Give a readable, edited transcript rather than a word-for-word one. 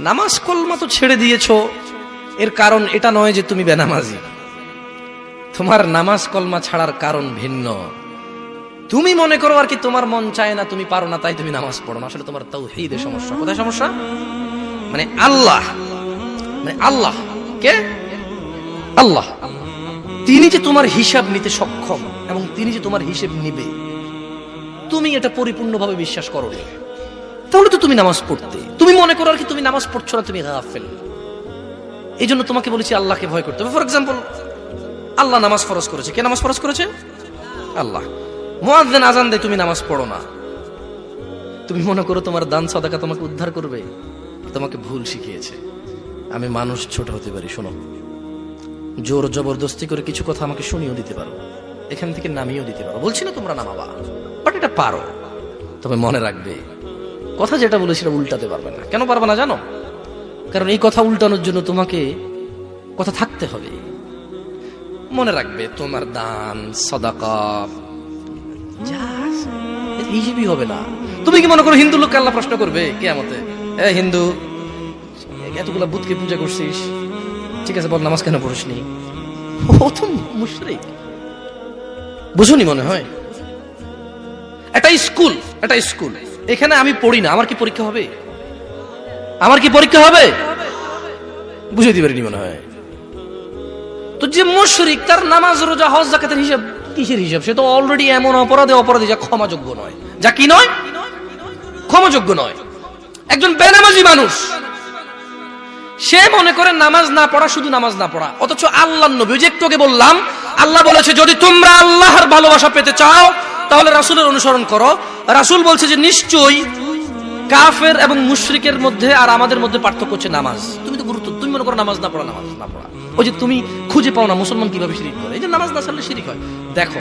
নামাজ কলমা তো ছেড়ে দিয়েছো, এর কারণ এটা নয় যে তুমি বেনামাজি। তোমার নামাজ কলমা ছাড়ার কারণ ভিন্ন। তুমি মনে করো আর কি তোমার মন চায় না, তুমি পারো না, তাই তুমি নামাজ পড়ো না। আসলে তোমার তাওহীদে সমস্যা। কোথায় সমস্যা? মানে আল্লাহ কে? আল্লাহ তিনি যে তোমার হিসাব নিতে সক্ষম এবং তিনি যে তোমার হিসেব নিবে, তুমি এটা পরিপূর্ণভাবে বিশ্বাস করো না, তাহলে তো তুমি নামাজ পড়তে। তুমি মনে করো আর কি তুমি নামাজ পড়ছো না, তুমি গাফেল। এই জন্য তোমাকে বলেছি আল্লাহকে ভয় করতে হবে। ফর এক্সাম্পল, আল্লাহ নামাজ ফরজ করেছে। কে নামাজ ফরজ করেছে? আল্লাহ। মুয়াজ্জিন আজান দেয়, তুমি নামাজ পড়ো না। তুমি মনে করো তোমার দান সাদাকা তোমাকে উদ্ধার করবে? তোমাকে ভুল শিখিয়েছে। আমি মানুষ, ছোট হতে পারি। শোনো, জোর জবরদস্তি করে কিছু কথা আমাকে শুনিয়েও দিতে পারো, এখান থেকে নামিয়েও দিতে পারো। বলছি না তোমরা নামাবা, বাট এটা পারো। তবে মনে রাখবে, কথা যেটা বলে সেটা উল্টাতে পারবে না। কেন পারবে না জানো? কারণ এই কথা উল্টানোর জন্য তোমাকে কথা থাকতে হবে। মনে রাখবে, তোমার দান সাদাকা হিসেবই হবে না। তুমি কি মনে করো হিন্দু লোককে আল্লাহ প্রশ্ন করবে কিয়ামতে, এ হিন্দু, এতগুলা বুতকে পূজা করছিস, ঠিক আছে বল নামাজ কেন পড়িসনি? ও তো মুশরিক। বুঝুনি মনে হয়? এটা স্কুল, এখানে আমি পড়ি না, আমার কি পরীক্ষা হবে? বুঝে দিতে পারিনি মনে হয়। তো যে মুশরিক, তার নামাজ রোজা হজ যাকাতের হিসাব কিসের হিসাব? সে তো অলরেডি এমন অপরাধী যা ক্ষমাযোগ্য নয়, যা কি নয়, ক্ষমাযোগ্য নয়। একজন বেনামাজি মানুষ, সে মনে করে নামাজ না পড়া শুধু নামাজ না পড়া, অথচ আল্লাহর নবী, যে একটু আগে বললাম, আল্লাহ বলেছে যদি তোমরা আল্লাহর ভালোবাসা পেতে চাও তাহলে রাসূলের অনুসরণ করো। রাসূল বলছে যে নিশ্চয়ই কাফের এবং মুশরিকের মধ্যে আর আমাদের মধ্যে পার্থক্য হচ্ছে নামাজ। তুমি মনে করো নামাজ না পড়া। ওই যে তুমি খুঁজে পাও না মুসলমান কিভাবে শিরিক করে, এই যে নামাজ না ছাড়লে শিরিক হয়। দেখো